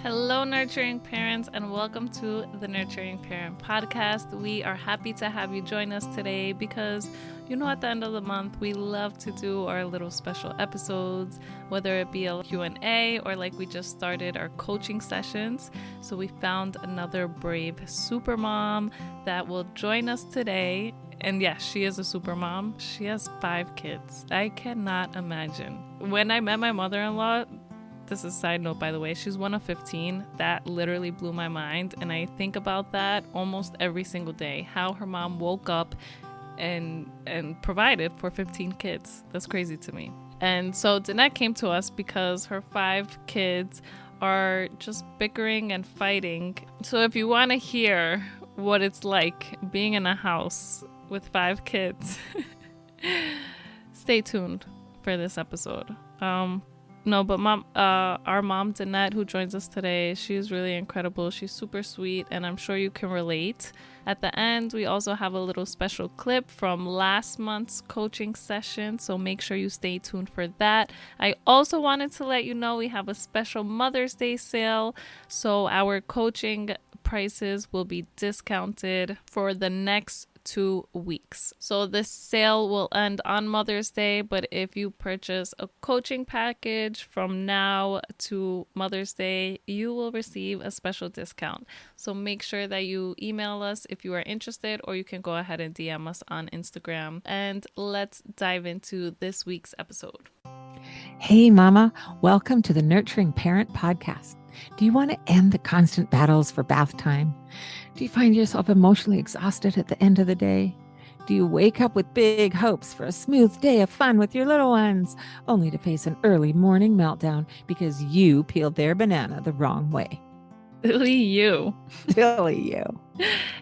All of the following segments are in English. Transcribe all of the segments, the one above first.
Hello, nurturing parents, and welcome to the Nurturing Parent Podcast. We are happy to have you join us today because, at the end of the month, we love to do our little special episodes, whether it be a Q&A or like we just started our coaching sessions. So we found another brave super mom that will join us today. And yes, she is a super mom. She has 5 kids. I cannot imagine. When I met my mother-in-law, this is a side note, by the way, she's one of 15. That literally blew my mind. And I think about that almost every single day, how her mom woke up and provided for 15 kids. That's crazy to me. And so Danette came to us because her 5 kids are just bickering and fighting. So if you want to hear what it's like being in a house with 5 kids, stay tuned for this episode. No, but our mom, Danette, who joins us today, she's really incredible. She's super sweet, and I'm sure you can relate. At the end, we also have a little special clip from last month's coaching session, so make sure you stay tuned for that. I also wanted to let you know we have a special Mother's Day sale, so our coaching prices will be discounted for the next 2 weeks. So this sale will end on Mother's Day, but if you purchase a coaching package from now to Mother's Day, you will receive a special discount. So make sure that you email us if you are interested, or you can go ahead and DM us on Instagram. And let's dive into this week's episode. Hey, Mama, welcome to the Nurturing Parent Podcast. Do you want to end the constant battles for bath time? Do you find yourself emotionally exhausted at the end of the day? Do you wake up with big hopes for a smooth day of fun with your little ones, only to face an early morning meltdown because you peeled their banana the wrong way? Silly you. Silly you.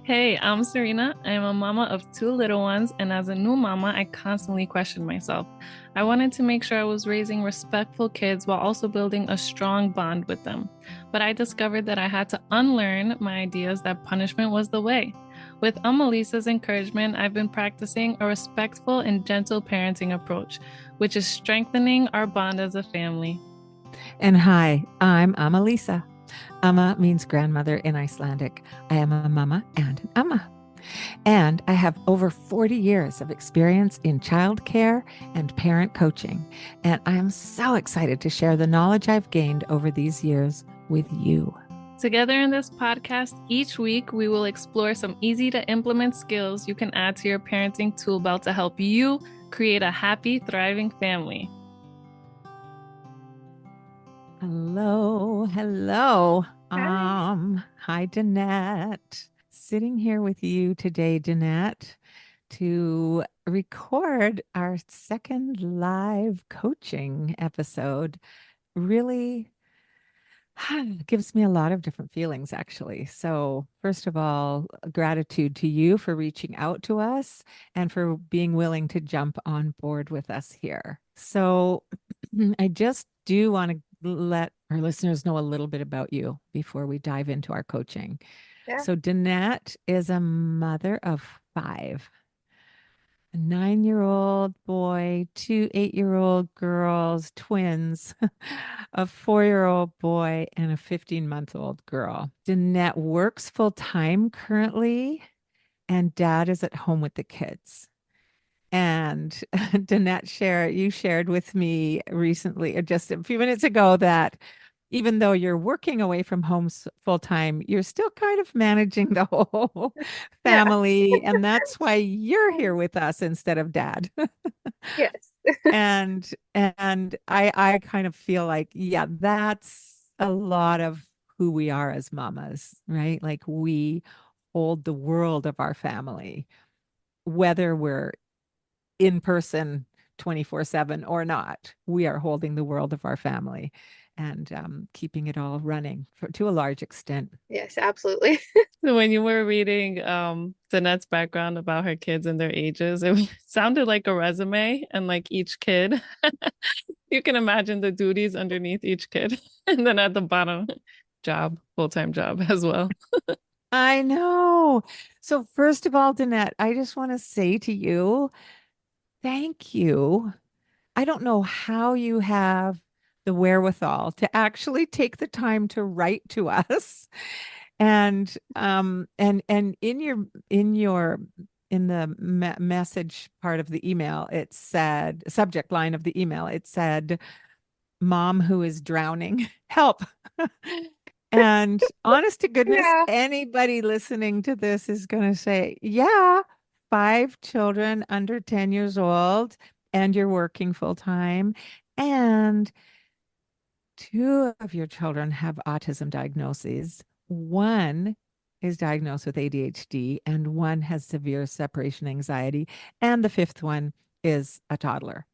Hey, I'm Serena. I'm a mama of 2 little ones, and as a new mama, I constantly questioned myself. I wanted to make sure I was raising respectful kids while also building a strong bond with them. But I discovered that I had to unlearn my ideas that punishment was the way. With Lisa's encouragement, I've been practicing a respectful and gentle parenting approach, which is strengthening our bond as a family. And hi, I'm Lisa. Amma means grandmother in Icelandic. I am a mama and an amma. And I have over 40 years of experience in childcare and parent coaching. And I am so excited to share the knowledge I've gained over these years with you. Together in this podcast, each week we will explore some easy to implement skills you can add to your parenting tool belt to help you create a happy, thriving family. Hello. Hi, Danette. Sitting here with you today, Danette, to record our second live coaching episode. Really gives me a lot of different feelings, actually. So, first of all, gratitude to you for reaching out to us and for being willing to jump on board with us here. So, I just do want to let our listeners know a little bit about you before we dive into our coaching. Yeah. So, Danette is a mother of 5. A 9-year-old boy, 2 8-year-old girls, twins, a 4-year-old boy, and a 15-month-old girl. Danette works full time currently, and dad is at home with the kids. And Danette, you shared with me recently, just a few minutes ago, that even though you're working away from home full time, you're still kind of managing the whole family. And that's why you're here with us instead of dad. Yes. and I kind of feel like, yeah, that's a lot of who we are as mamas, right? Like we hold the world of our family, whether we're in person 24/7 or not. We are holding the world of our family and keeping it all running to a large extent. Yes, absolutely. So when you were reading Danette's background about her kids and their ages, it sounded like a resume, and like each kid, you can imagine the duties underneath each kid. And then at the bottom, full-time job as well. I know. So first of all, Danette, I just want to say to you, thank you. I don't know how you have the wherewithal to actually take the time to write to us. And in the message part of the email, it said, subject line of the email, it said, "Mom who is drowning, help." And honest to goodness, Yeah. anybody listening to this is going to say, yeah, 5 children under 10 years old, and you're working full time, and 2 of your children have autism diagnoses. One is diagnosed with ADHD, and one has severe separation anxiety, and the fifth one is a toddler.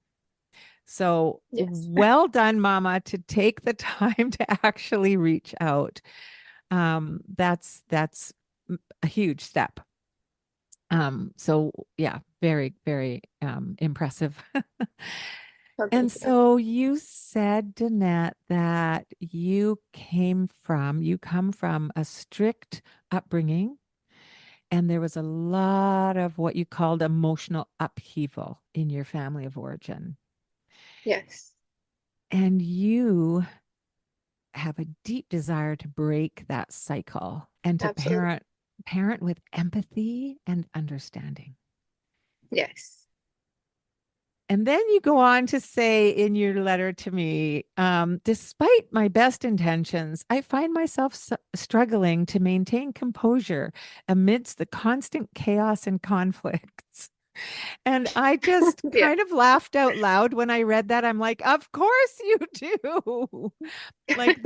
So Yes. well done, Mama, to take the time to actually reach out. That's a huge step. So yeah, very, very impressive. Oh, And thank you. so you said, Danette, that you come from a strict upbringing, and there was a lot of what you called emotional upheaval in your family of origin. Yes, And you have a deep desire to break that cycle and to absolutely. parent with empathy and understanding. Yes. And then you go on to say in your letter to me, despite my best intentions, I find myself struggling to maintain composure amidst the constant chaos and conflicts. And I just Yeah. kind of laughed out loud when I read that. I'm like, of course you do. Like,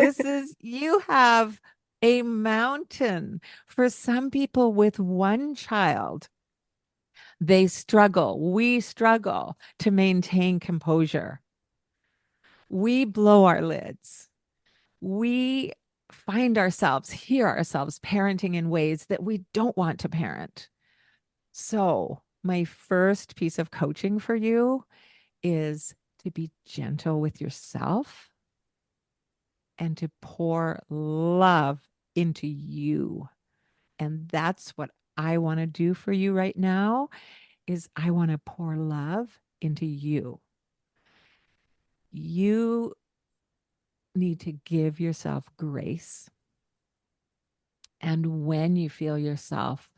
you have a mountain. For some people with one child, we struggle to maintain composure. We blow our lids. We hear ourselves parenting in ways that we don't want to parent. So, my first piece of coaching for you is to be gentle with yourself and to pour love into you. And that's what I want to do for you right now is I want to pour love into you. You need to give yourself grace. And when you feel yourself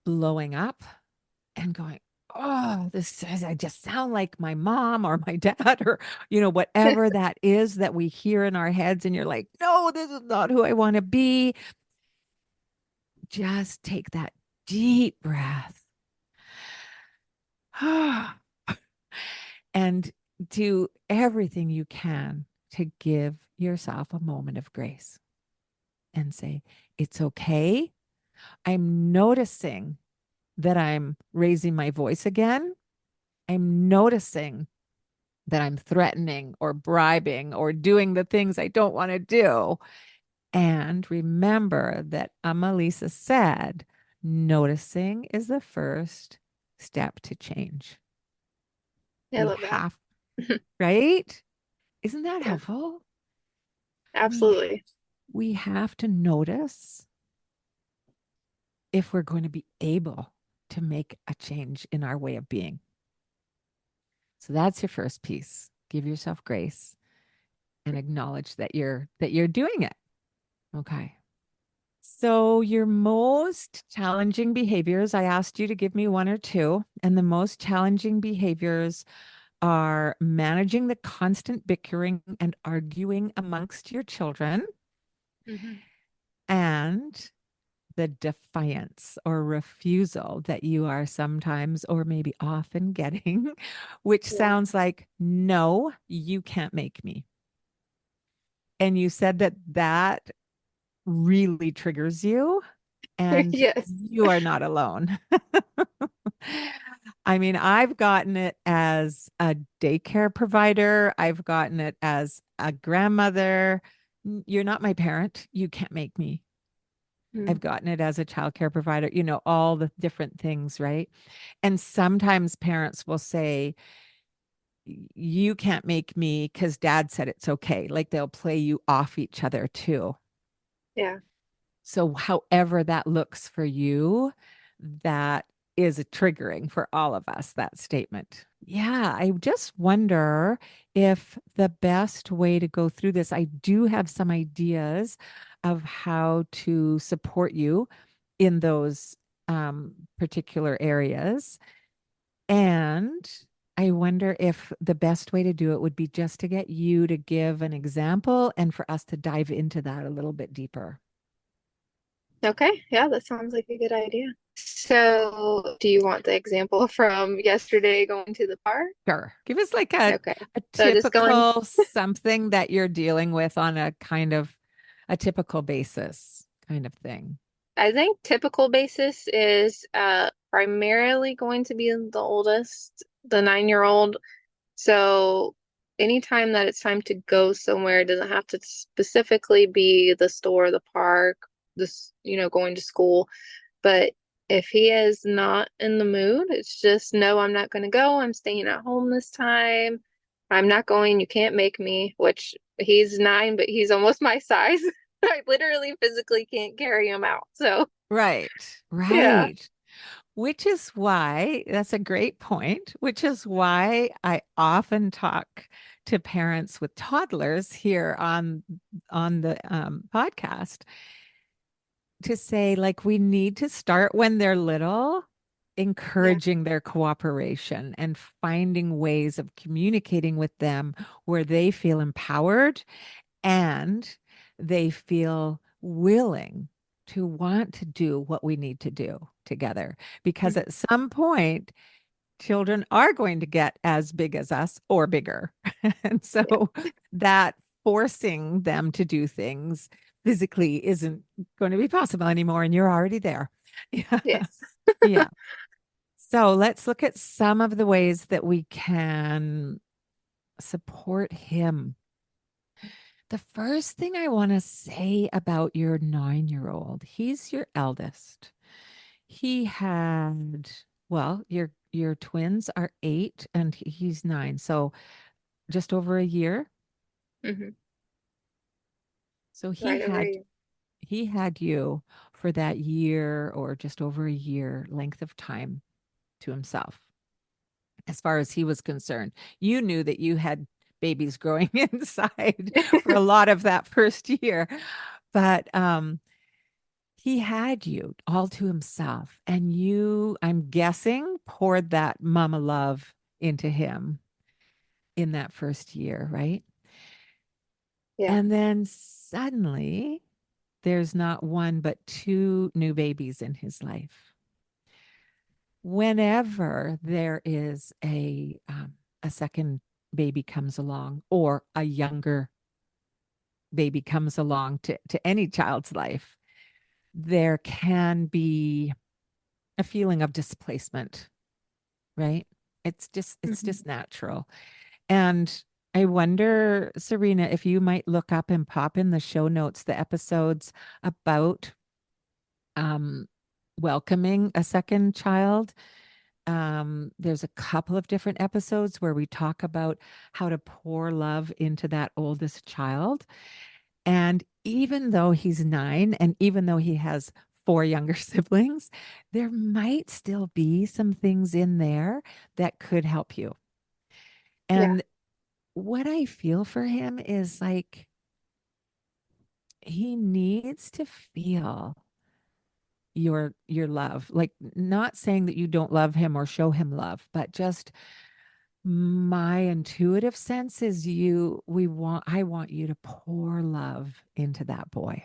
blowing up and going, oh, I just sound like my mom or my dad or, whatever that is that we hear in our heads, and you're like, no, this is not who I want to be. Just take that deep breath and do everything you can to give yourself a moment of grace and say, it's okay. I'm noticing that I'm raising my voice again. I'm noticing that I'm threatening or bribing or doing the things I don't want to do. And remember that Lisa said, noticing is the first step to change. I We love that. have, right? Isn't that Yeah, helpful? We absolutely. we have to notice if we're going to be able to make a change in our way of being. So that's your first piece. Give yourself grace and acknowledge that you're doing it. Okay. So your most challenging behaviors, I asked you to give me one or two, and the most challenging behaviors are managing the constant bickering and arguing amongst your children Hmm. and the defiance or refusal that you are sometimes or maybe often getting, which Yeah. sounds like, no, you can't make me. And you said that really triggers you, and Yes. you are not alone. I mean, I've gotten it as a daycare provider, I've gotten it as a grandmother. You're not my parent. You can't make me. Mm. I've gotten it as a childcare provider, all the different things, right? And sometimes parents will say, you can't make me because dad said it's okay. Like they'll play you off each other too. Yeah. So, however that looks for you, that is triggering for all of us, that statement. Yeah, I just wonder if the best way to go through this, I do have some ideas of how to support you in those particular areas. And I wonder if the best way to do it would be just to get you to give an example and for us to dive into that a little bit deeper. Okay, yeah, that sounds like a good idea. So, do you want the example from yesterday going to the park? Sure. Give us like a, Okay. a So just going, typical something that you're dealing with on a kind of a typical basis kind of thing. I think typical basis is primarily going to be the oldest, the 9-year-old. So anytime that it's time to go somewhere, it doesn't have to specifically be the store, the park, this, going to school. But if he is not in the mood, it's just, no, I'm not going to go. I'm staying at home this time. I'm not going. You can't make me, which he's 9, but he's almost my size. I literally physically can't carry him out. So, Right. yeah. Right. Which is why that's a great point, which is why I often talk to parents with toddlers here on the podcast to say, like, we need to start when they're little, Yeah. encouraging their cooperation and finding ways of communicating with them where they feel empowered and they feel willing to want to do what we need to do together. Because Mhm. at some point, children are going to get as big as us or bigger. And Yeah. so that forcing them to do things physically isn't going to be possible anymore. And you're already there. Yeah. Yes. Yeah. So let's look at some of the ways that we can support him. The first thing I want to say about your 9-year-old, he's your eldest. He had, well, your twins are 8 and he's 9. So just over a year. Hmm. So Right over here. he had you for that year or just over a year length of time to himself. As far as he was concerned, you knew that you had babies growing inside for a lot of that first year. But he had you all to himself, and you, I'm guessing, poured that mama love into him in that first year, right? Yeah. And then suddenly there's not one but two new babies in his life. Whenever there is a second baby comes along or a younger baby comes along to any child's life, there can be a feeling of displacement, right? It's Hmm. just natural. And I wonder, Serena, if you might look up and pop in the show notes the episodes about um welcoming a second child. There's a couple of different episodes where we talk about how to pour love into that oldest child. And even though he's 9 and even though he has 4 younger siblings, there might still be some things in there that could help you. Yeah. And what I feel for him is like he needs to feel your love. Like, not saying that you don't love him or show him love, but just my intuitive sense is I want you to pour love into that boy.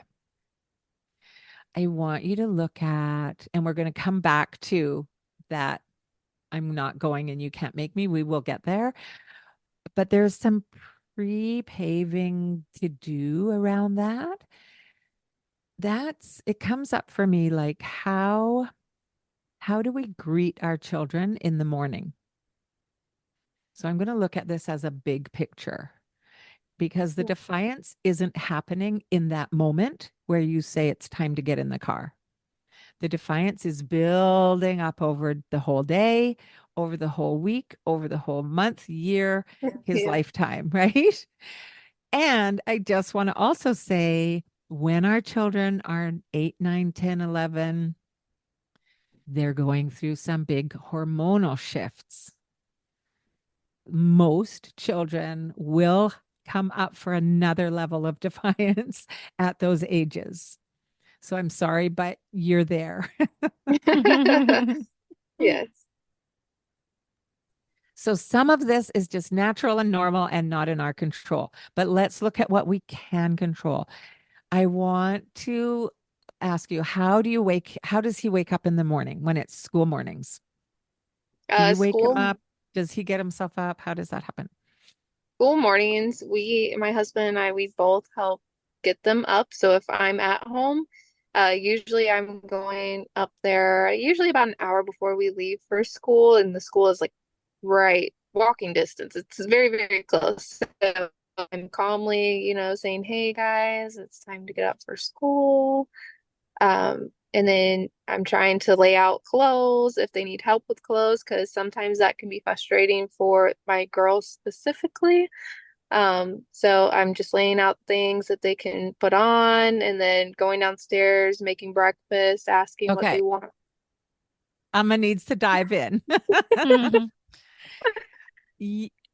I want you to look at, and we're going to come back to that. I'm not going and you can't make me. We will get there. But there's some pre-paving to do around that. It comes up for me like how do we greet our children in the morning? So I'm going to look at this as a big picture because the Yeah. defiance isn't happening in that moment where you say it's time to get in the car. The defiance is building up over the whole day, over the whole week, over the whole month, year, his Yeah. lifetime, right? And I just want to also say when our children are 8, 9, 10, 11, They're going through some big hormonal shifts. Most children will come up for another level of defiance at those ages. So I'm sorry, but you're there. Yes. So some of this is just natural and normal and not in our control. But let's look at what we can control. I want to ask you, how does he wake up in the morning when it's school mornings? Do you wake him School up? Does he get himself up? How does that happen? school mornings, my husband and I, we both help get them up. So if I'm at home, usually I'm going up there usually about an hour before we leave for school, and the school is like right walking distance. It's very, very close. So I'm calmly, saying, "Hey guys, it's time to get up for school." And then I'm trying to lay out clothes if they need help with clothes, because sometimes that can be frustrating for my girls specifically. So I'm just laying out things that they can put on and then going downstairs, making breakfast, asking what they Okay. want. Amma needs to dive in. Mhm.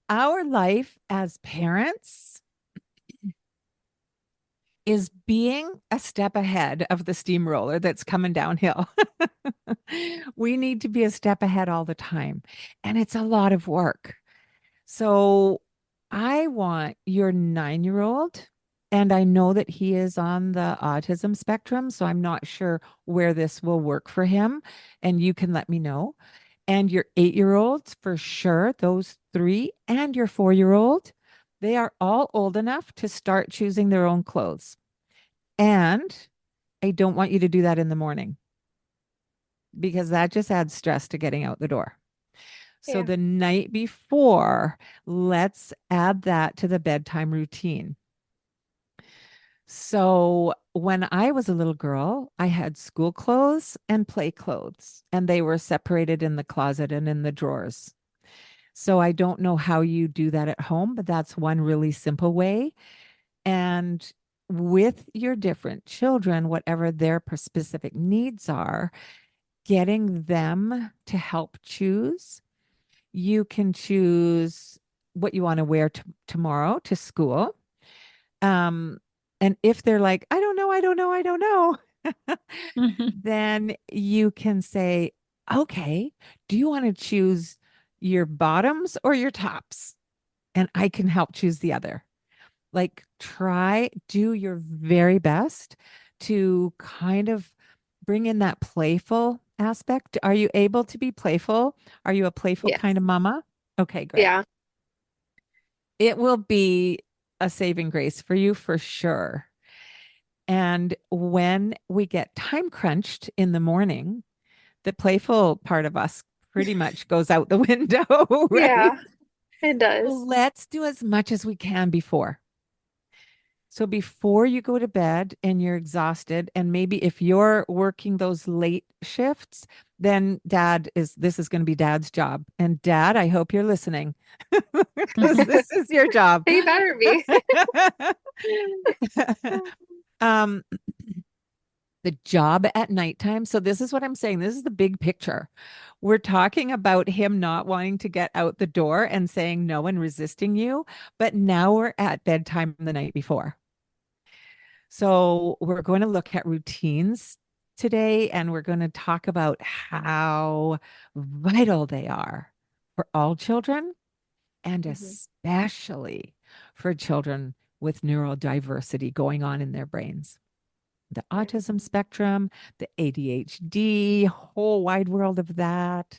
Our life as parents is being a step ahead of the steamroller that's coming downhill. We need to be a step ahead all the time, and it's a lot of work. So I want your 9-year-old, and I know that he is on the autism spectrum, so I'm not sure where this will work for him, and you can let me know. And your 8-year-olds for sure, those three, and your 4-year-old, they are all old enough to start choosing their own clothes. And I don't want you to do that in the morning because that just adds stress to getting out the door. So Yeah. the night before, let's add that to the bedtime routine. So when I was a little girl, I had school clothes and play clothes, and they were separated in the closet and in the drawers. So I don't know how you do that at home, but that's one really simple way. And with your different children, whatever their specific needs are, getting them to help choose. You can choose what you want to wear tomorrow to school. Um, and if they're like, I don't know, I don't know, I don't know, Mhm. then you can say, okay, do you want to choose your bottoms or your tops? And I can help choose the other. Like, do your very best to kind of bring in that playful aspect. Are you able to be playful? Are you a playful Yes. kind of mama? Okay, great. Yeah. It will be a saving grace for you for sure. And when we get time crunched in the morning, the playful part of us pretty much goes out the window, right? Yeah, it does. Let's do as much as we can before. So before you go to bed and you're exhausted, and maybe if you're working those late shifts, then this is going to be dad's job. And dad, I hope you're listening because this is your job. They better be. um, the job at nighttime. So this is what I'm saying. This is the big picture. We're talking about him not wanting to get out the door and saying no and resisting you, but now we're at bedtime the night before. So we're going to look at routines today, and we're going to talk about how vital they are for all children and Mhm. especially for children with neurodiversity going on in their brains. The Yeah. autism spectrum, the ADHD, whole wide world of that,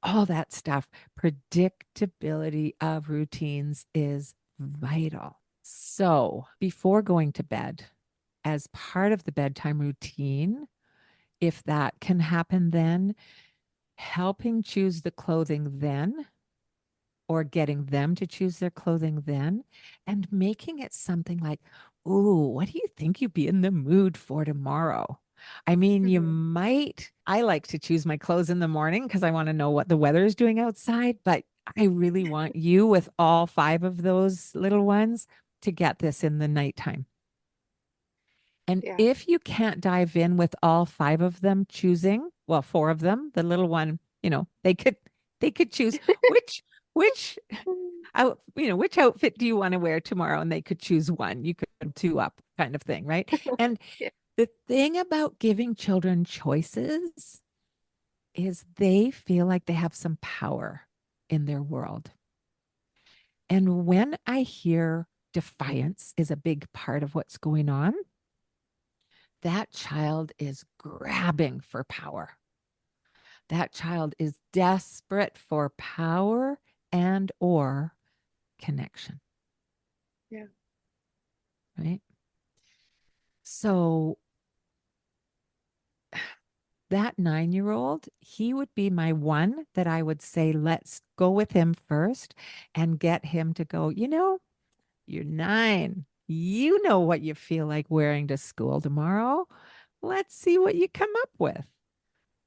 all that stuff. Predictability of routines is vital. So before going to bed, as part of the bedtime routine, if that can happen then, helping choose the clothing then, or getting them to choose their clothing then, and making it something like, ooh, what do you think you'd be in the mood for tomorrow? I mean, Mhm. I like to choose my clothes in the morning because I want to know what the weather is doing outside, but I really want you with all 5 of those little ones to get this in the nighttime. And Yeah. if you can't dive in with all five of them choosing, well, four of them, the little one, they could choose which which outfit do you want to wear tomorrow? And they could choose one. You could two up kind of thing, right? And Yeah. the thing about giving children choices is they feel like they have some power in their world. And when I hear defiance is a big part of what's going on, that child is grabbing for power. That child is desperate for power and or connection, Yeah. right? So that 9-year-old, he would be my one that I would say, let's go with him first and get him to go, you're 9. You know what you feel like wearing to school tomorrow. Let's see what you come up with.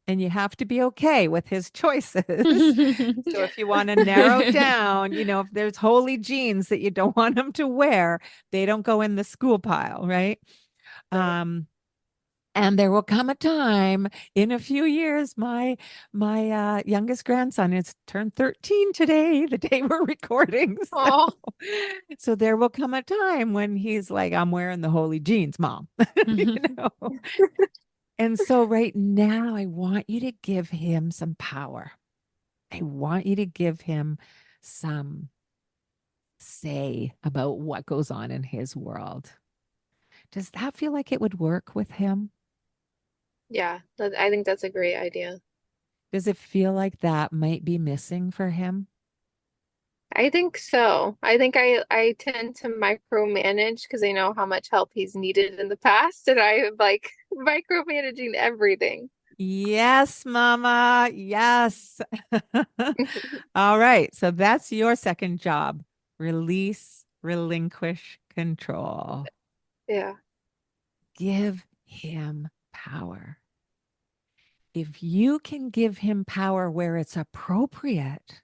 And you have to be okay with his choices. So if you want to narrow down, if there's holy jeans that you don't want him to wear, they don't go in the school pile, right? Right. And there will come a time in a few years. My youngest grandson is turned 13 today, the day we're recording. So, Oh, so there will come a time when he's like, I'm wearing the holy jeans, mom. you know. And so right now, I want you to give him some power. I want you to give him some say about what goes on in his world. Does that feel like it would work with him? yeah. I think that's a great idea. Does it feel like that might be missing for him? I think so. I think I tend to micromanage because I know how much help he's needed in the past, and I am like micromanaging everything. Yes, mama. Yes. All right. So that's your second job. Release, relinquish control. Yeah. Give him power. If you can give him power where it's appropriate,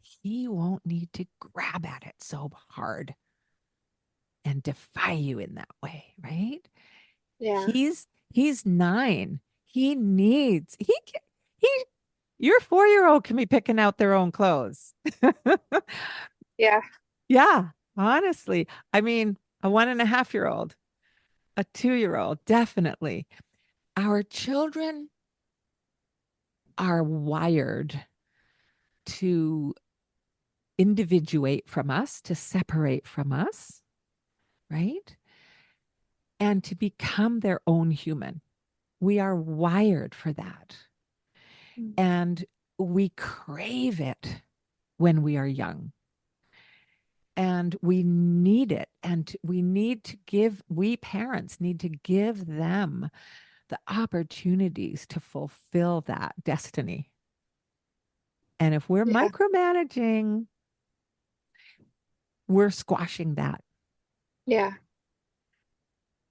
he won't need to grab at it so hard and defy you in that way, right? Yeah. He's 9. He needs he your 4-year-old can be picking out their own clothes. Yeah. Yeah, honestly. I mean, a 1.5-year-old, a 2-year-old, definitely. Our children are wired to individuate from us, to separate from us, right? And to become their own human. We are wired for that. Mm. And we crave it when we are young. And we need it. And we parents need to give them the opportunities to fulfill that destiny. And if we're Yeah. micromanaging, we're squashing that. Yeah.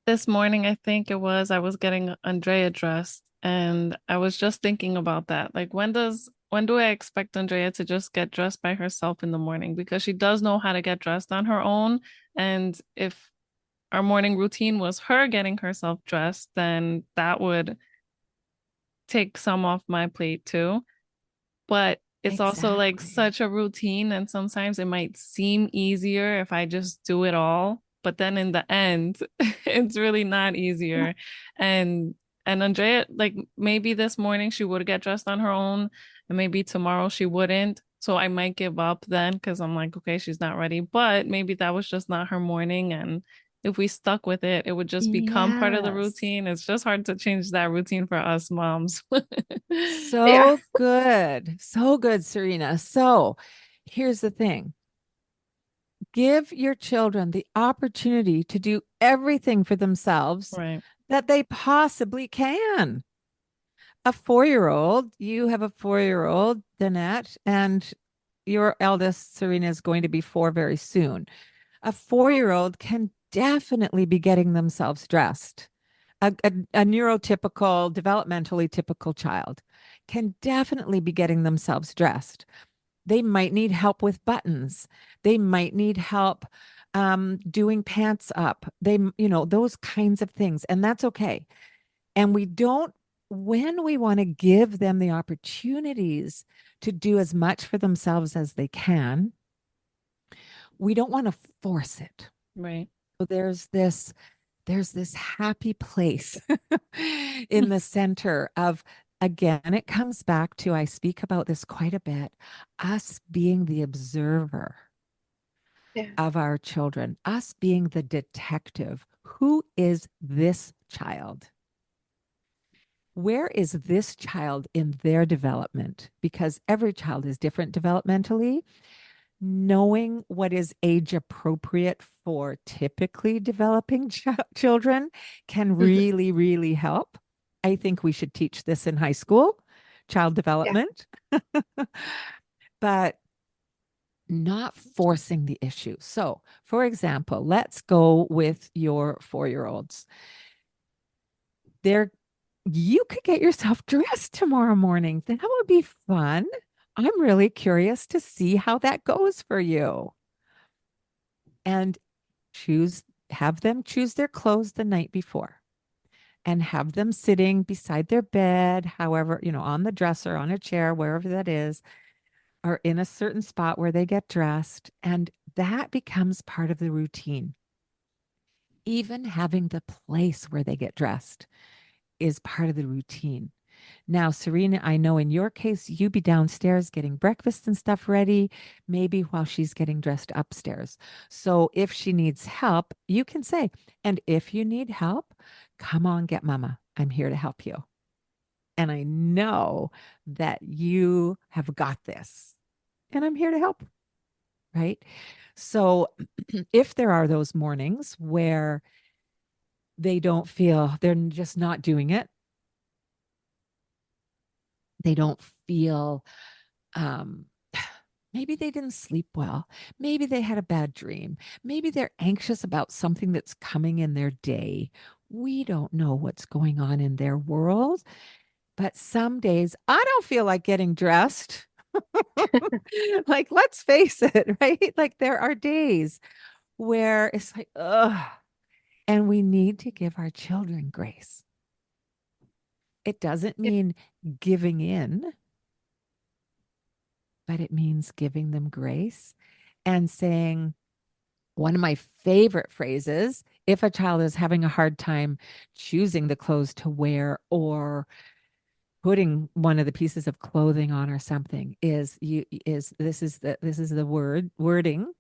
This morning, I think it was, I was getting Andrea dressed and I was just thinking about that. Like when do I expect Andrea to just get dressed by herself in the morning? Because she does know how to get dressed on her own. And if our morning routine was her getting herself dressed, then that would take some off my plate too. But it's also like Exactly. such a routine, and sometimes it might seem easier if I just do it all. But then in the end, it's really not easier. And Andrea, like maybe this morning she would get dressed on her own, and maybe tomorrow she wouldn't. So I might give up then because I'm like, okay, she's not ready. But maybe that was just not her morning. And if we stuck with it, it would just become part of the Yes. routine. It's just hard to change that routine for us moms. Yeah. So good. So good, Serena. So here's the thing. Give your children the opportunity to do everything for themselves Right. that they possibly can. A 4-year-old, you have a 4-year-old, Danette, and your eldest, Serena, is going to be 4 very soon. A 4-year-old can definitely be getting themselves dressed. A neurotypical, developmentally typical child can definitely be getting themselves dressed. They might need help with buttons. They might need help doing pants up. Those kinds of things. And that's okay. And when we want to give them the opportunities to do as much for themselves as they can, we don't want to force it. Right. So there's this happy place in the center of, again, it comes back to, I speak about this quite a bit, us being the observer Yeah. of our children, us being the detective. Who is this child? Where is this child in their development? Because every child is different developmentally. Knowing what is age appropriate for typically developing children can Mhm. really, really help. I think we should teach this in high school, child Yeah. development, but not forcing the issue. So, for example, let's go with your 4-year-olds. You could get yourself dressed tomorrow morning. That would be fun. I'm really curious to see how that goes for you. And have them choose their clothes the night before and have them sitting beside their bed, however, on the dresser, on a chair, wherever that is, or in a certain spot where they get dressed. And that becomes part of the routine. Even having the place where they get dressed is part of the routine. Now, Serena, I know in your case, you be downstairs getting breakfast and stuff ready, maybe while she's getting dressed upstairs. So if she needs help, you can say, and if you need help, come on, get mama. I'm here to help you. And I know that you have got this, and I'm here to help. Right. So if there are those mornings where they don't feel they're just not doing it, they don't feel um, maybe they didn't sleep well. Maybe they had a bad dream. Maybe they're anxious about something that's coming in their day. We don't know what's going on in their world. But some days I don't feel like getting dressed. Like, let's face it, right? Like, there are days where it's like, ugh. And we need to give our children grace. It doesn't Yeah. mean giving in, but it means giving them grace and saying, one of my favorite phrases, if a child is having a hard time choosing the clothes to wear or putting one of the pieces of clothing on or something, this is the wording,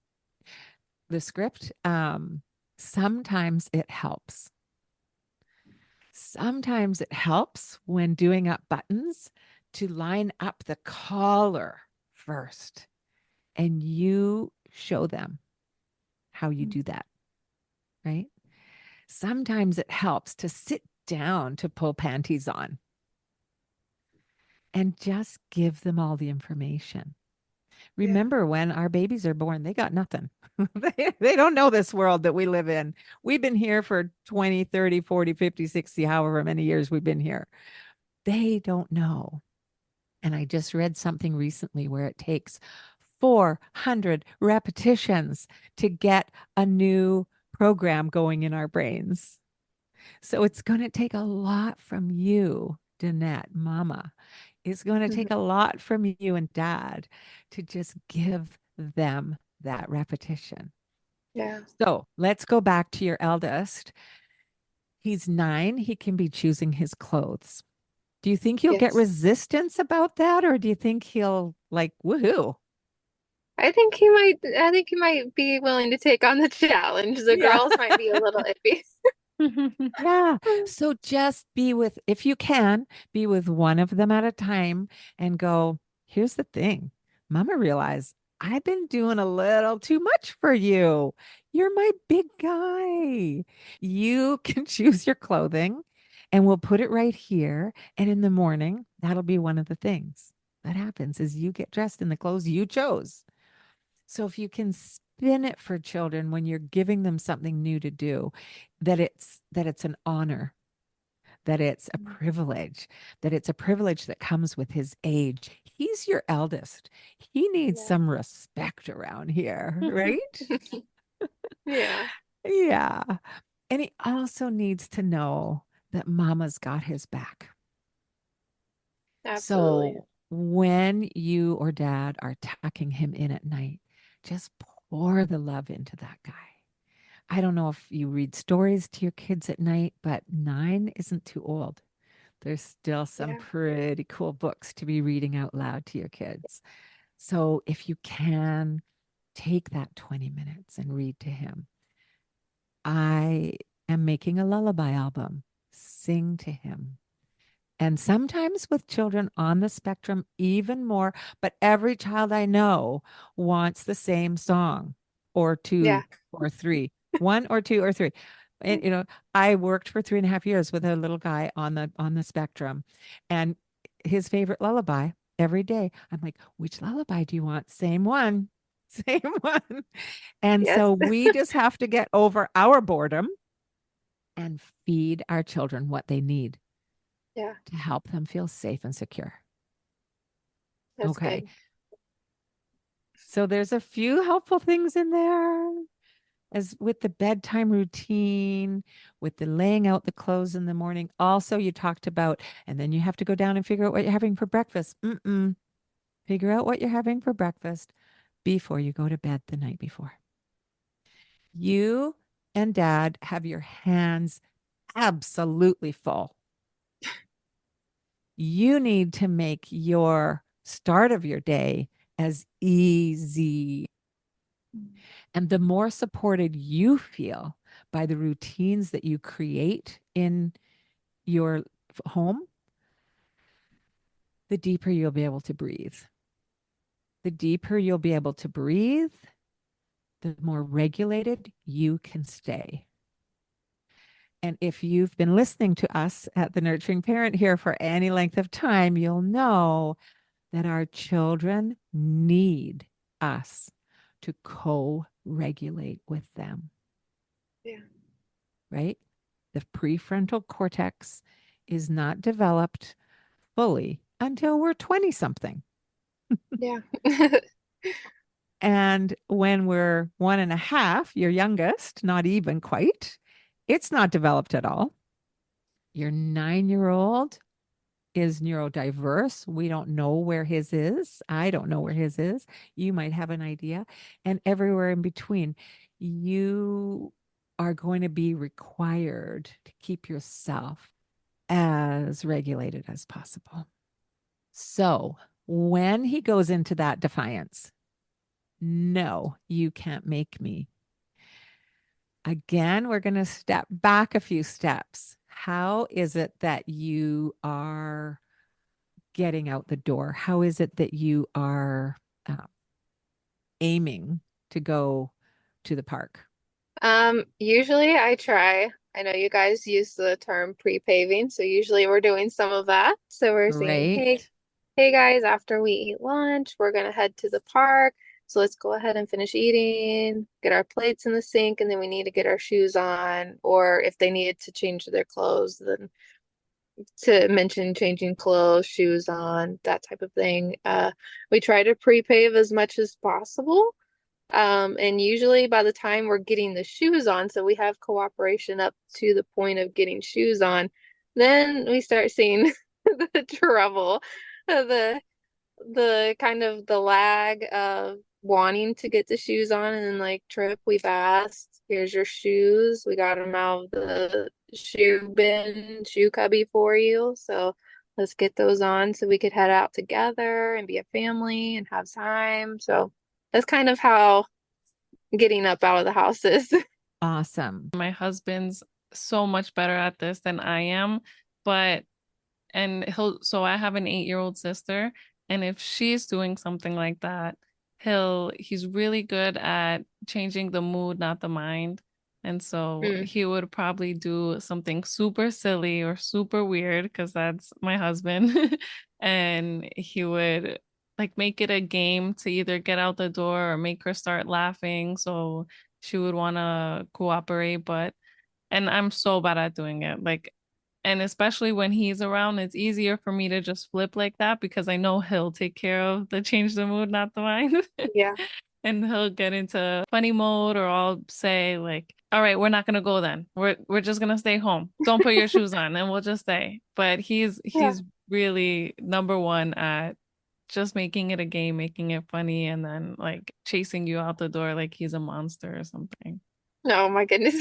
the script. Sometimes it helps. Sometimes it helps when doing up buttons to line up the collar first, and you show them how you do that, right? Sometimes it helps to sit down to pull panties on and just give them all the information. Yeah. Remember, when our babies are born, they got nothing. They don't know this world that we live in. We've been here for 20, 30, 40, 50, 60, however many years we've been here. They don't know. And I just read something recently where it takes 400 repetitions to get a new program going in our brains. So it's going to take a lot from you, Danette, mama. It's going to take Mhm. a lot from you and dad to just give them that repetition. Yeah. So let's go back to your eldest. He's 9. He can be choosing his clothes. Do you think you'll get Yes. resistance about that, or do you think he'll like, woohoo? I think he might be willing to take on the challenge. The Yeah. girls might be a little iffy. Yeah. So just if you can, be with one of them at a time and go, here's the thing. Mama realized I've been doing a little too much for you. You're my big guy. You can choose your clothing and we'll put it right here. And in the morning, that'll be one of the things that happens is you get dressed in the clothes you chose. So if you can spin it for children when you're giving them something new to do, that it's an honor, that it's a privilege, that it's a privilege that comes with his age. He's your eldest. He needs Yeah. some respect around here, right? Yeah, Yeah. And he also needs to know that mama's got his back. absolutely. So when you or dad are tucking him in at night, just pour the love into that guy. I don't know if you read stories to your kids at night, but 9 isn't too old. There's still some Yeah, pretty cool books to be reading out loud to your kids. So if you can take that 20 minutes and read to him, I am making a lullaby album. Sing to him. And sometimes with children on the spectrum, even more, but every child I know wants the same song or yeah, two or three, one or two or three. And I worked for 3.5 years with a little guy on the spectrum, and his favorite lullaby every day. I'm like, which lullaby do you want? Same one, same one. And yes, so we just have to get over our boredom and feed our children what they need yeah, to help them feel safe and secure. that's Okay. good. So there's a few helpful things in there as with the bedtime routine, with the laying out the clothes in the morning. Also, you talked about, and then you have to go down and figure out what you're having for breakfast. Figure out what you're having for breakfast before you go to bed the night before. You and dad have your hands absolutely full. You need to make your start of your day as easy. And the more supported you feel by the routines that you create in your home, the deeper you'll be able to breathe. The deeper you'll be able to breathe, the more regulated you can stay. And if you've been listening to us at the Nurturing Parent here for any length of time, you'll know that our children need us to co regulate with them, Yeah, right? The prefrontal cortex is not developed fully until we're 20 something. yeah, And when we're 1.5, your youngest, not even quite, it's not developed at all. Your 9-year-old is neurodiverse. We don't know where his is. I don't know where his is. You might have an idea. And everywhere in between, you are going to be required to keep yourself as regulated as possible. So when he goes into that defiance, no, you can't make me. Again, we're going to step back a few steps. How is it that you are getting out the door? How is it that you are uh, aiming to go to the park? Usually I try. I know you guys use the term pre-paving, so usually we're doing some of that. So we're saying, hey, Right. hey guys, after we eat lunch, we're gonna head to the park. So let's go ahead and finish eating, get our plates in the sink, and then we need to get our shoes on. Or if they needed to change their clothes, then to mention changing clothes, shoes on, that type of thing. We try to pre-pave as much as possible. And usually by the time we're getting the shoes on, so we have cooperation up to the point of getting shoes on, then we start seeing the trouble, the kind of the lag of wanting to get the shoes on and then like Trip, we've asked, here's your shoes. We got them out of the shoe bin, shoe cubby for you. So let's get those on so we could head out together and be a family and have time. So that's kind of how getting up out of the house is. Awesome. My husband's so much better at this than I am, but and so I have an 8-year-old sister, and if she's doing something like that, he's really good at changing the mood, not the mind. And so Mm, he would probably do something super silly or super weird because that's my husband. And he would like make it a game to either get out the door or make her start laughing. So she would want to cooperate, but and I'm so bad at doing it. Like, and especially when he's around, it's easier for me to just flip like that because I know he'll take care of the change the mood, not the mind. yeah. And he'll get into funny mode, or I'll say like, all right, we're not gonna go then. We're just gonna stay home. Don't put your shoes on and we'll just stay. But Yeah. he's really number one at just making it a game, making it funny, and then like chasing you out the door like he's a monster or something. Oh my goodness.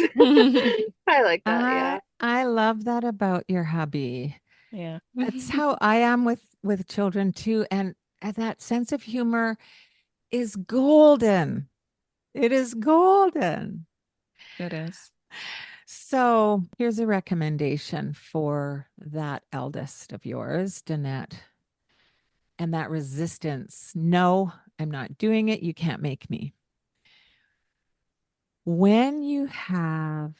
I like that. Yeah. I love that about your hubby. Yeah. That's how I am with children too, and that sense of humor is golden. It is golden. It is. So here's a recommendation for that eldest of yours, Danette, and that resistance. No, I'm not doing it. You can't make me. When you have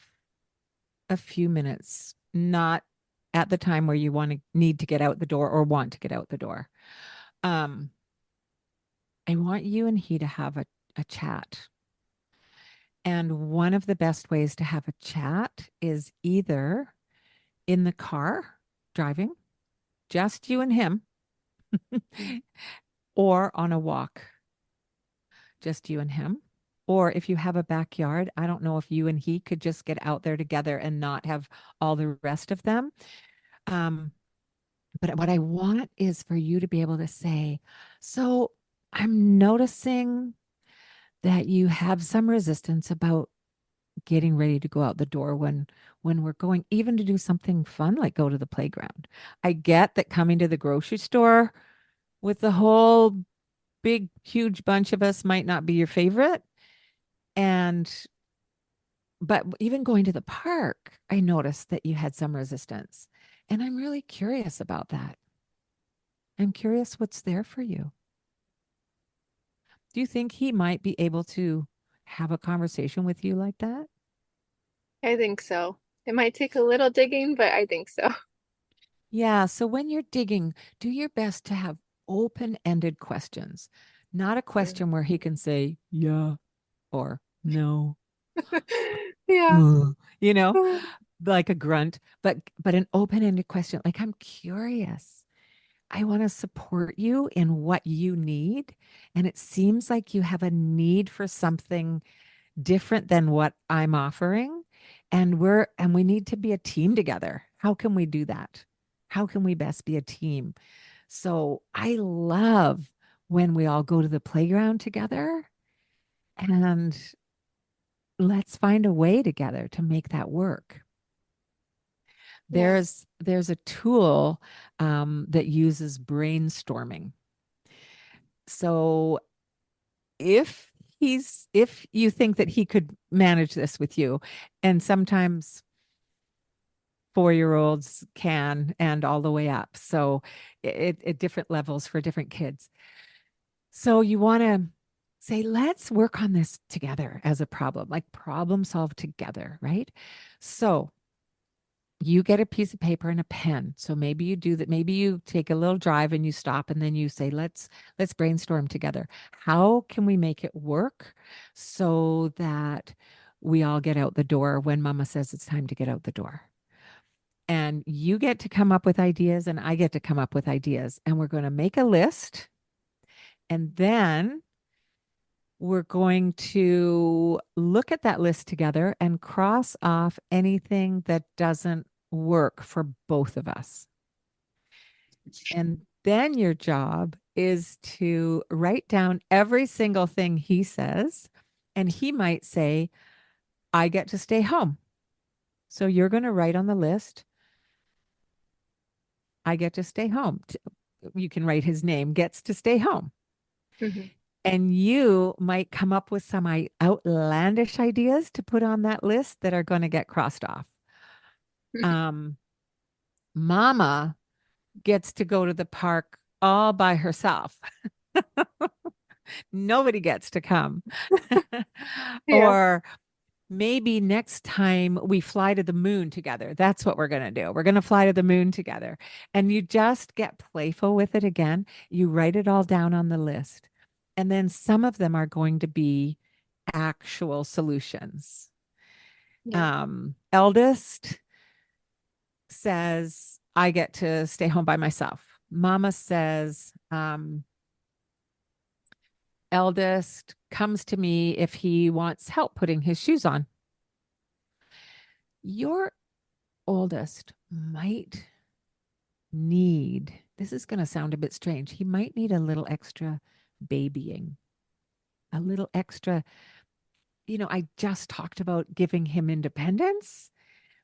a few minutes, not at the time where you need to get out the door or want to get out the door, I want you and he to have a chat. And one of the best ways to have a chat is either in the car driving, just you and him, or on a walk, just you and him. Or if you have a backyard, I don't know if you and he could just get out there together and not have all the rest of them. But what I want is for you to be able to say, so I'm noticing that you have some resistance about getting ready to go out the door when we're going even to do something fun like go to the playground. I get that coming to the grocery store with the whole big huge bunch of us might not be your favorite, and but even going to the park, I noticed that you had some resistance, and I'm really curious about that. I'm curious what's there for you. Do you think he might be able to have a conversation with you like that? I think so. It might take a little digging, but I think so. Yeah. So when you're digging, do your best to have open ended questions, not a question where he can say, yeah, or no, Yeah. you know, like a grunt, but an open ended question. Like, I'm curious. I want to support you in what you need. And it seems like you have a need for something different than what I'm offering. And we need to be a team together. How can we do that? How can we best be a team? So I love when we all go to the playground together and let's find a way together to make that work. Yeah. There's a tool that uses brainstorming. So if you think that he could manage this with you, and sometimes 4-year-olds can and all the way up. So it different levels for different kids. So you want to say, let's work on this together as a problem, like problem solve together, right? So you get a piece of paper and a pen. So maybe you do that. Maybe you take a little drive and you stop and then you say, let's brainstorm together. How can we make it work so that we all get out the door when mama says it's time to get out the door? And you get to come up with ideas and I get to come up with ideas. And we're going to make a list. And then we're going to look at that list together and cross off anything that doesn't work for both of us. And then your job is to write down every single thing he says. And he might say, I get to stay home. So you're going to write on the list, I get to stay home. You can write his name, gets to stay home. Hmm. And you might come up with some outlandish ideas to put on that list that are going to get crossed off. Um, Mama gets to go to the park all by herself. Nobody gets to come. Yeah. Or maybe next time we fly to the moon together. That's what we're going to do. We're going to fly to the moon together. And you just get playful with it again. You write it all down on the list. And then some of them are going to be actual solutions. Yeah. Eldest says, I get to stay home by myself. Mama says, eldest comes to me if he wants help putting his shoes on. Your oldest might need, this is going to sound a bit strange, he might need a little extra babying, a little extra. I just talked about giving him independence,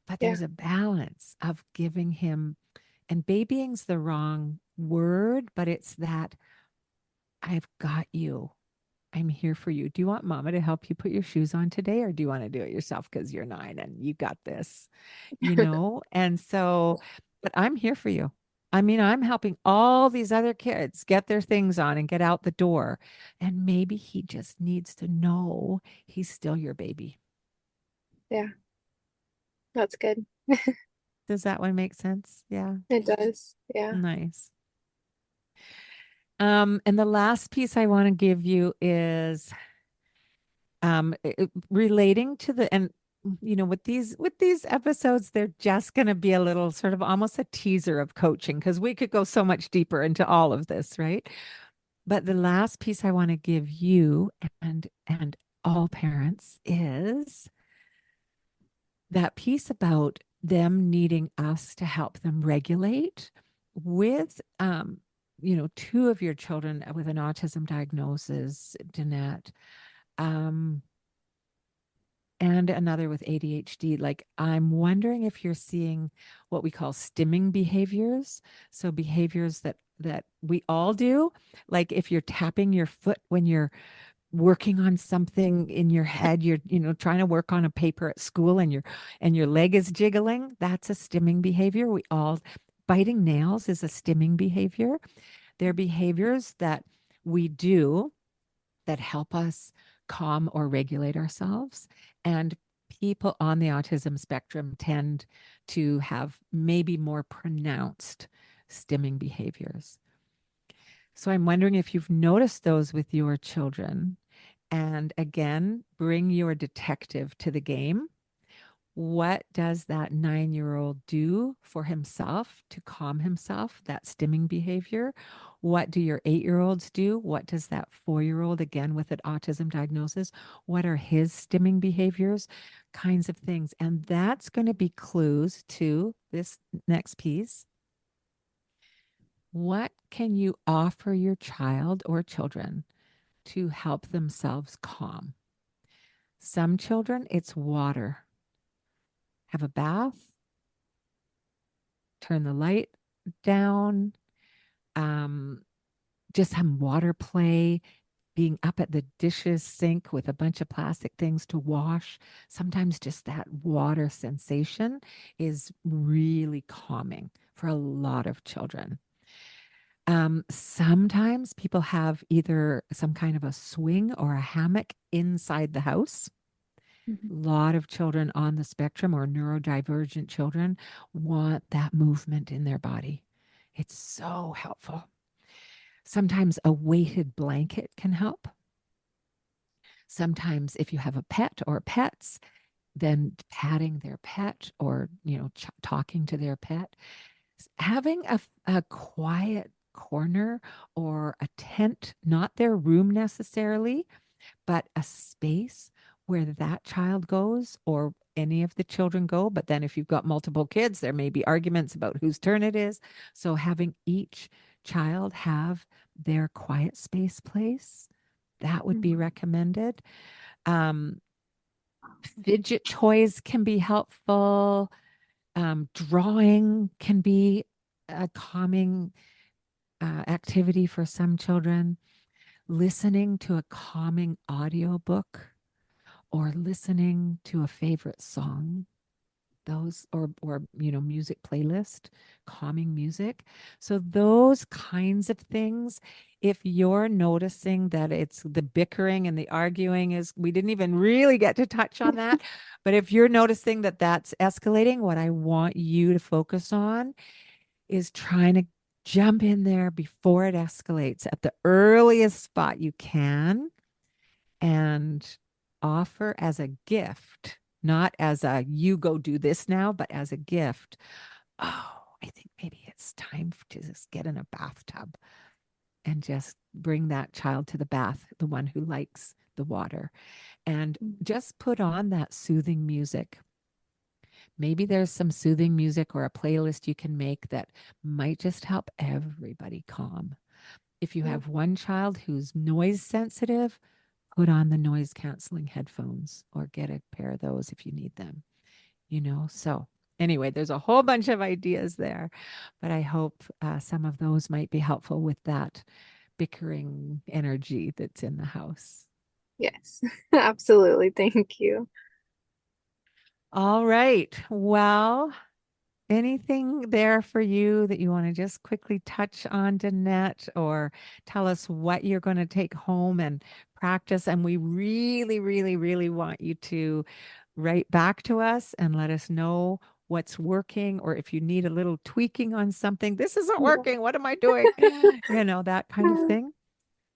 but Yeah. there's a balance of giving him, and babying's the wrong word, but it's that I've got you. I'm here for you. Do you want mama to help you put your shoes on today, or do you want to do it yourself because you're 9 and you got this? And so, but I'm here for you. I mean, I'm helping all these other kids get their things on and get out the door. And maybe he just needs to know he's still your baby. Yeah. That's good. Does that one make sense? Yeah. It does. Yeah. Nice. And the last piece I want to give you is relating to the, and with these episodes, they're just going to be a little sort of almost a teaser of coaching, because we could go so much deeper into all of this, right? But the last piece I want to give you and all parents is that piece about them needing us to help them regulate with 2 of your children with an autism diagnosis, Danette, and another with ADHD. Like, I'm wondering if you're seeing what we call stimming behaviors. So behaviors that we all do, like if you're tapping your foot when you're working on something in your head, you're trying to work on a paper at school, and your leg is jiggling, that's a stimming behavior. We all, biting nails is a stimming behavior. They're behaviors that we do that help us calm or regulate ourselves. And people on the autism spectrum tend to have maybe more pronounced stimming behaviors. So I'm wondering if you've noticed those with your children. And again, bring your detective to the game. What does that 9-year-old do for himself to calm himself, that stimming behavior? What do your 8-year-olds do? What does that 4-year-old, again with an autism diagnosis, what are his stimming behaviors? Kinds of things. And that's going to be clues to this next piece. What can you offer your child or children to help themselves calm? Some children, it's water. Have a bath, turn the light down, just some water play, being up at the dishes sink with a bunch of plastic things to wash. Sometimes just that water sensation is really calming for a lot of children. Sometimes people have either some kind of a swing or a hammock inside the house. A lot of children on the spectrum or neurodivergent children want that movement in their body. It's so helpful. Sometimes a weighted blanket can help. Sometimes if you have a pet or pets, then patting their pet or, talking to their pet. Having a quiet corner or a tent, not their room necessarily, but a space where that child goes or any of the children go. But then if you've got multiple kids, there may be arguments about whose turn it is. So having each child have their quiet space place, that would be recommended. Fidget toys can be helpful. Drawing can be a calming activity for some children. Listening to a calming audiobook or listening to a favorite song, those or music playlist, calming music. So those kinds of things, if you're noticing that it's the bickering and the arguing is, we didn't even really get to touch on that, but if you're noticing that that's escalating, what I want you to focus on is trying to jump in there before it escalates at the earliest spot you can and offer as a gift, not as a you go do this now, but as a gift. Oh, I think maybe it's time to just get in a bathtub and just bring that child to the bath, the one who likes the water, and just put on that soothing music. Maybe there's some soothing music or a playlist you can make that might just help everybody calm. If you have one child who's noise sensitive, put on the noise canceling headphones or get a pair of those if you need them, So, anyway, there's a whole bunch of ideas there, but I hope some of those might be helpful with that bickering energy that's in the house. Yes, absolutely. Thank you. All right. Well, anything there for you that you want to just quickly touch on, Danette, or tell us what you're going to take home and practice? And we really, really, really want you to write back to us and let us know what's working, or if you need a little tweaking on something. This isn't working. What am I doing? That kind of thing.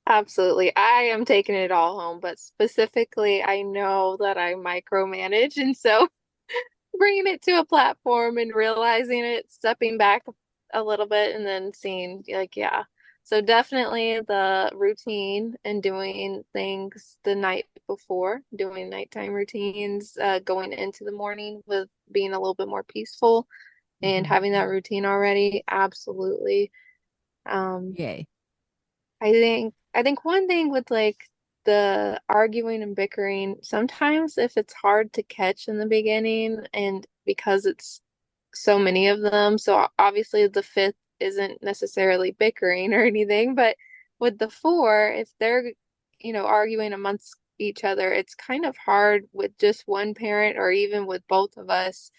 Absolutely. I am taking it all home, but specifically, I know that I micromanage. And so bringing it to a platform and realizing it, stepping back a little bit and then seeing, like, yeah. So definitely the routine and doing things the night before, doing nighttime routines, going into the morning with being a little bit more peaceful and having that routine already. Absolutely. Um, Yay. I think one thing with like the arguing and bickering, sometimes if it's hard to catch in the beginning and because it's so many of them, so obviously the fifth isn't necessarily bickering or anything, but with the four, if they're, arguing amongst each other, it's kind of hard with just one parent or even with both of us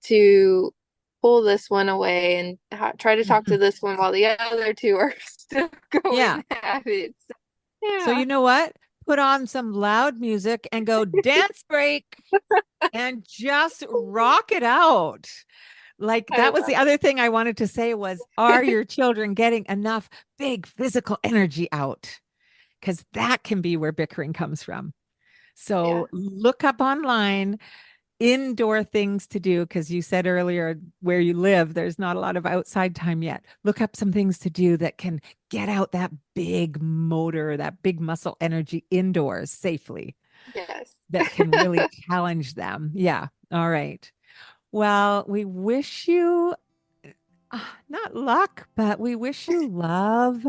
to pull this one away and try to talk to this one while the other two are still Yeah. going at it. So, So yeah. you know what? Put on some loud music and go dance break and just rock it out. Like I that was the love other thing I wanted to say was, are your children getting enough big physical energy out? Because that can be where bickering comes from. it. Yeah. So look up online indoor things to do, because you said earlier where you live, there's not a lot of outside time yet. Look up some things to do that can get out that big motor, that big muscle energy indoors safely, Yes. that can really challenge them. Yeah. All right. Well, we wish you not luck, but we wish you love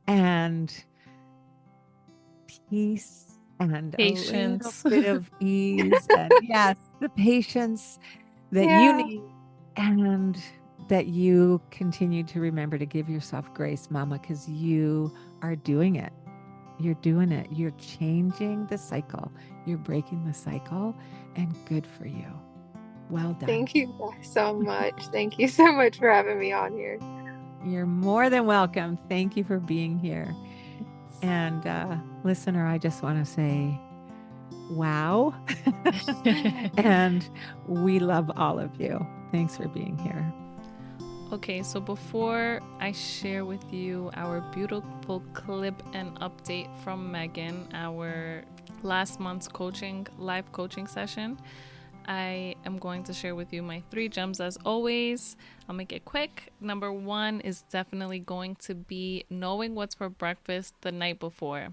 and peace and a little Patience. bit of ease and yes, the patience that you Yeah. need, and that you continue to remember to give yourself grace, Mama, because you are doing it. You're doing it. You're changing the cycle. You're breaking the cycle, and good for you. Well done. Thank you guys so much. Thank you so much for having me on here. You're more than welcome. Thank you for being here. And listener, I just want to say, wow. And we love all of you. Thanks for being here. Okay, so before I share with you our beautiful clip and update from Megan, our last month's live coaching session, I am going to share with you my 3 gems as always. I'll make it quick. Number 1 is definitely going to be knowing what's for breakfast the night before.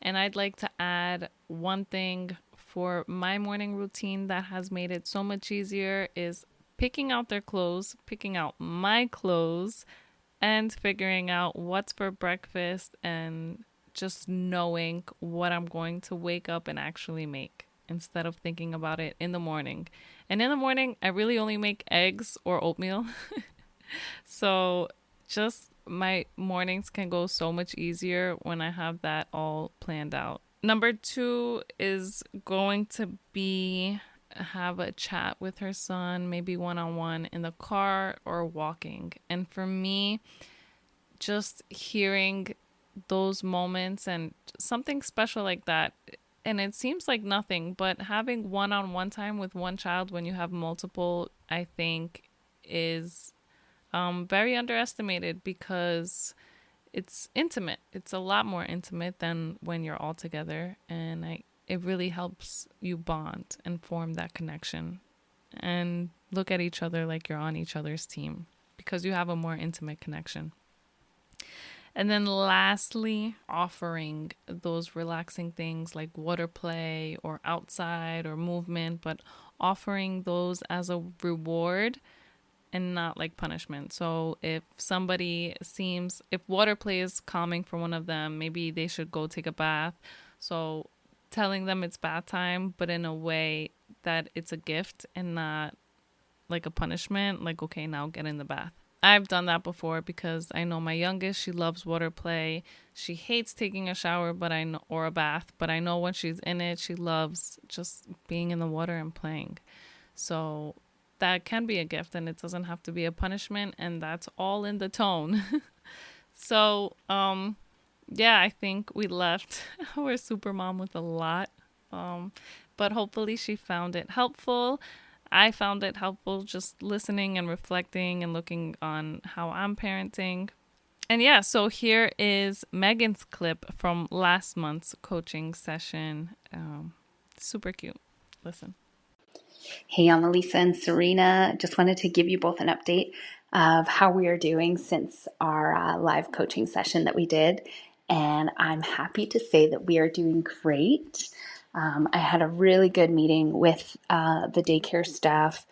And I'd like to add one thing for my morning routine that has made it so much easier is picking out their clothes, picking out my clothes, and figuring out what's for breakfast and just knowing what I'm going to wake up and actually make instead of thinking about it in the morning. And in the morning, I really only make eggs or oatmeal. So just my mornings can go so much easier when I have that all planned out. Number 2 is going to be have a chat with her son, maybe one-on-one in the car or walking. And for me, just hearing those moments and something special like that, and it seems like nothing, but having one-on-one time with one child when you have multiple, I think is very underestimated because it's intimate. It's a lot more intimate than when you're all together, and it really helps you bond and form that connection and look at each other like you're on each other's team because you have a more intimate connection. And then lastly, offering those relaxing things like water play or outside or movement, but offering those as a reward and not like punishment. So if water play is calming for one of them, maybe they should go take a bath. So telling them it's bath time, but in a way that it's a gift and not like a punishment, like, okay, now get in the bath. I've done that before because I know my youngest, she loves water play. She hates taking a shower, or a bath, but I know when she's in it, she loves just being in the water and playing. So that can be a gift, and it doesn't have to be a punishment, and that's all in the tone. So, yeah, I think we left our super mom with a lot, but hopefully she found it helpful. I found it helpful just listening and reflecting and looking on how I'm parenting. And yeah, so here is Megan's clip from last month's coaching session. Super cute. Listen. Hey, I'm Lisa and Serena. Just wanted to give you both an update of how we are doing since our live coaching session that we did. And I'm happy to say that we are doing great. I had a really good meeting with the daycare staff,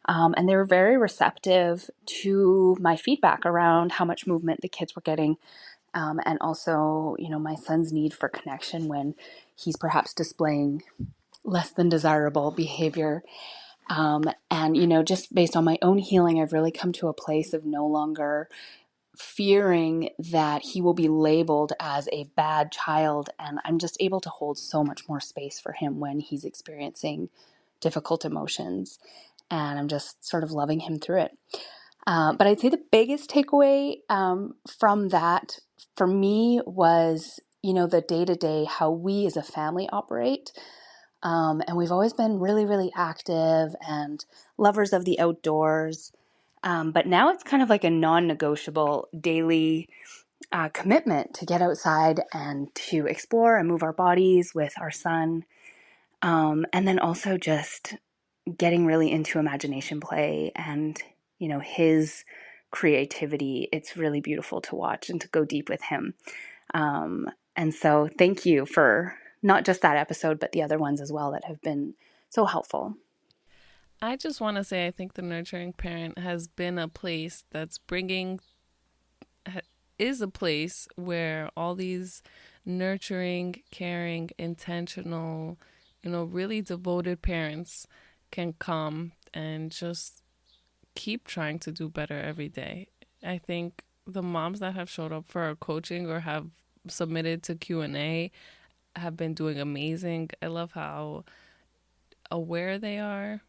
and they were very receptive to my feedback around how much movement the kids were getting, and also, my son's need for connection when he's perhaps displaying less than desirable behavior. And just based on my own healing, I've really come to a place of no longer fearing that he will be labeled as a bad child. And I'm just able to hold so much more space for him when he's experiencing difficult emotions. And I'm just sort of loving him through it. But I'd say the biggest takeaway from that for me was, the day-to-day, how we as a family operate. And we've always been really, really active and lovers of the outdoors. But now it's kind of like a non-negotiable daily commitment to get outside and to explore and move our bodies with our son. And then also just getting really into imagination play and, his creativity. It's really beautiful to watch and to go deep with him. And so thank you for not just that episode, but the other ones as well that have been so helpful. I just want to say I think the Nurturing Parent has been a place is a place where all these nurturing, caring, intentional, really devoted parents can come and just keep trying to do better every day. I think the moms that have showed up for our coaching or have submitted to Q&A have been doing amazing. I love how aware they are.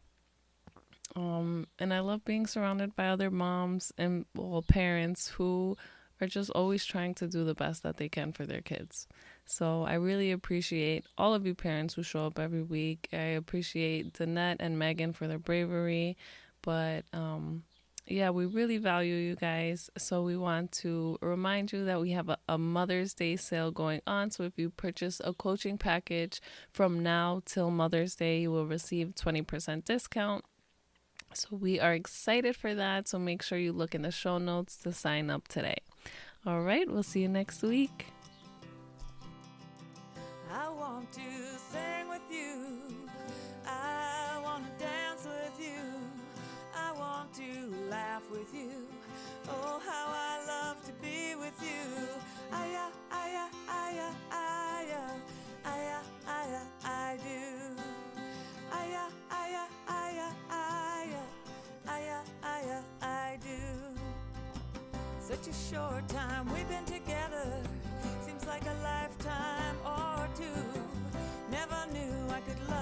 And I love being surrounded by other moms and parents who are just always trying to do the best that they can for their kids. So I really appreciate all of you parents who show up every week. I appreciate Danette and Megan for their bravery. But yeah, we really value you guys. So we want to remind you that we have a Mother's Day sale going on. So if you purchase a coaching package from now till Mother's Day, you will receive 20% discount. So we are excited for that. So make sure you look in the show notes to sign up today. All right, we'll see you next week. I want to sing with you. I want to dance with you. I want to laugh with you. Oh, how I love to be with you. I do. I do. Such a short time we've been together. Seems like a lifetime or two. Never knew I could love